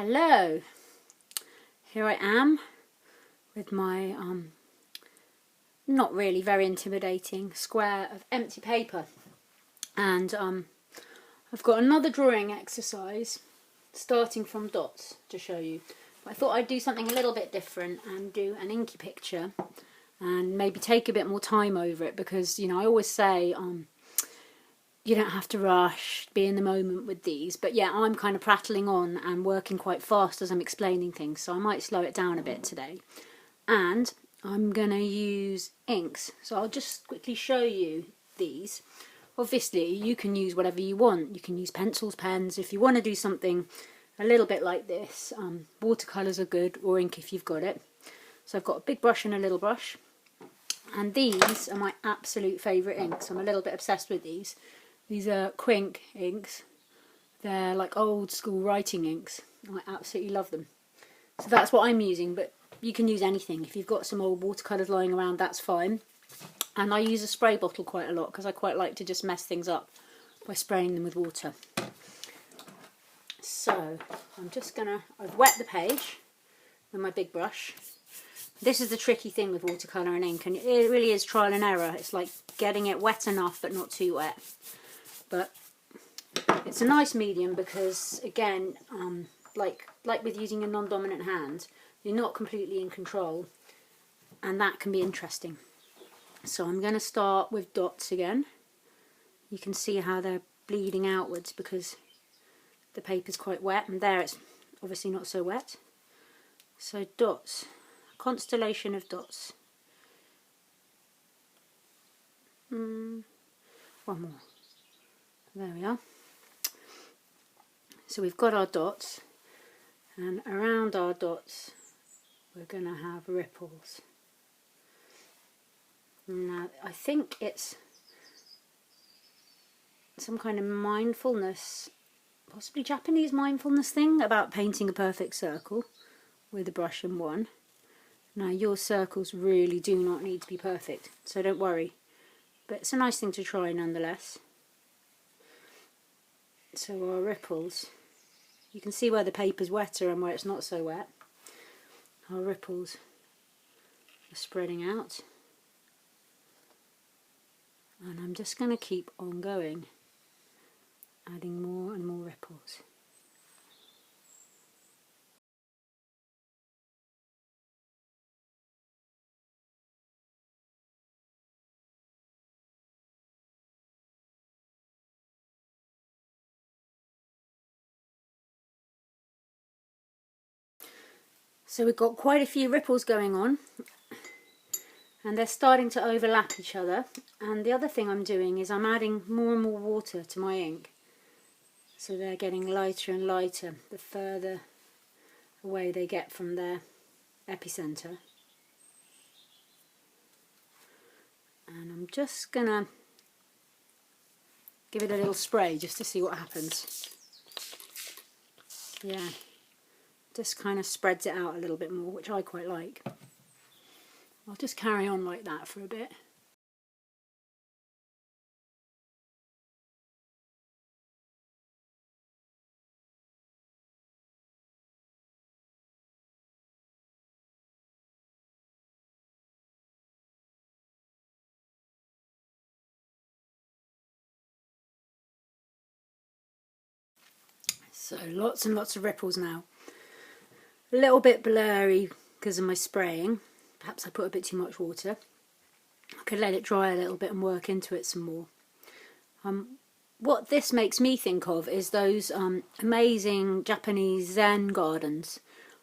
Hello, here I am with my not really very intimidating square of empty paper, and I've got another drawing exercise starting from dots to show you. But I thought I'd do something a little bit different and do an inky picture and maybe take a bit more time over it, because I always say you don't have to rush, be in the moment with these. But yeah, I'm kind of prattling on and working quite fast as I'm explaining things, so I might slow it down a bit today. And I'm going to use inks, so I'll just quickly show you these. Obviously, you can use whatever you want. You can use pencils, pens, if you want to do something a little bit like this. Watercolours are good, or ink if you've got it. So I've got a big brush and a little brush. And these are my absolute favourite inks. I'm a little bit obsessed with these. These are Quink inks. They're like old school writing inks. I absolutely love them. So that's what I'm using, but you can use anything. If you've got some old watercolours lying around, that's fine. And I use a spray bottle quite a lot because I quite like to just mess things up by spraying them with water. So I'm just gonna, I've wet the page with my big brush. This is the tricky thing with watercolour and ink, and it really is trial and error. It's like getting it wet enough but not too wet. But it's a nice medium because, again, like with using a non-dominant hand, you're not completely in control, and that can be interesting. So I'm going to start with dots again. You can see how they're bleeding outwards because the paper's quite wet, and there it's obviously not so wet. So dots, a constellation of dots. One more. There we are. So we've got our dots, and around our dots we're going to have ripples. Now I think it's some kind of mindfulness, possibly Japanese mindfulness thing about painting a perfect circle with a brush and one. Now your circles really do not need to be perfect, so don't worry, but it's a nice thing to try nonetheless. So our ripples, you can see where the paper's wetter and where it's not so wet. Our ripples are spreading out, and I'm just going to keep on going, adding more and more ripples. So we've got quite a few ripples going on, and they're starting to overlap each other. And the other thing I'm doing is I'm adding more and more water to my ink, so they're getting lighter and lighter the further away they get from their epicenter. And I'm just gonna give it a little spray just to see what happens. Yeah, just kind of spreads it out a little bit more, which I quite like. I'll just carry on like that for a bit. So lots and lots of ripples now. A little bit blurry because of my spraying. Perhaps I put a bit too much water. I could let it dry a little bit and work into it some more. What this makes me think of is those amazing Japanese Zen gardens.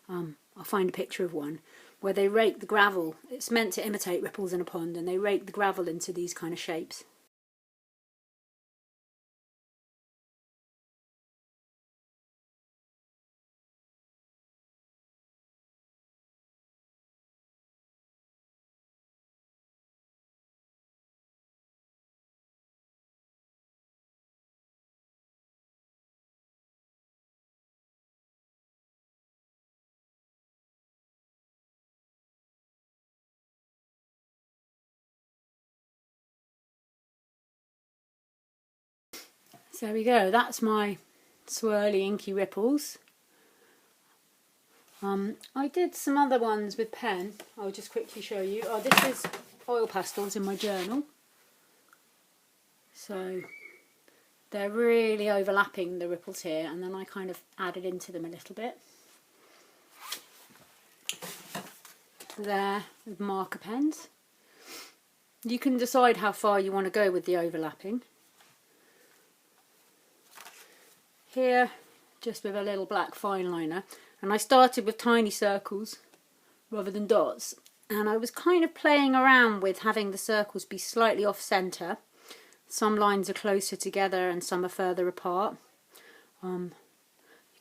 I'll find a picture of one where they rake the gravel. It's meant to imitate ripples in a pond, and they rake the gravel into these kind of shapes. So there we go, that's my swirly inky ripples. I did some other ones with pen. I'll just quickly show you. Oh, this is oil pastels in my journal. So they're really overlapping, the ripples here, and then I kind of added into them a little bit. There with marker pens. You can decide how far you want to go with the overlapping. Here, just with a little black fine liner, and I started with tiny circles rather than dots, and I was kind of playing around with having the circles be slightly off centre. Some lines are closer together and some are further apart. You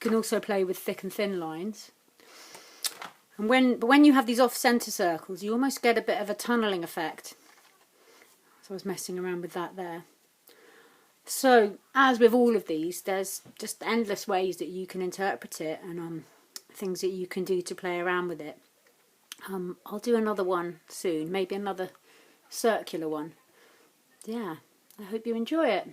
can also play with thick and thin lines. And when you have these off centre circles, you almost get a bit of a tunnelling effect. So I was messing around with that there. So, as with all of these, there's just endless ways that you can interpret it, and things that you can do to play around with it. I'll do another one soon, maybe another circular one. Yeah, I hope you enjoy it.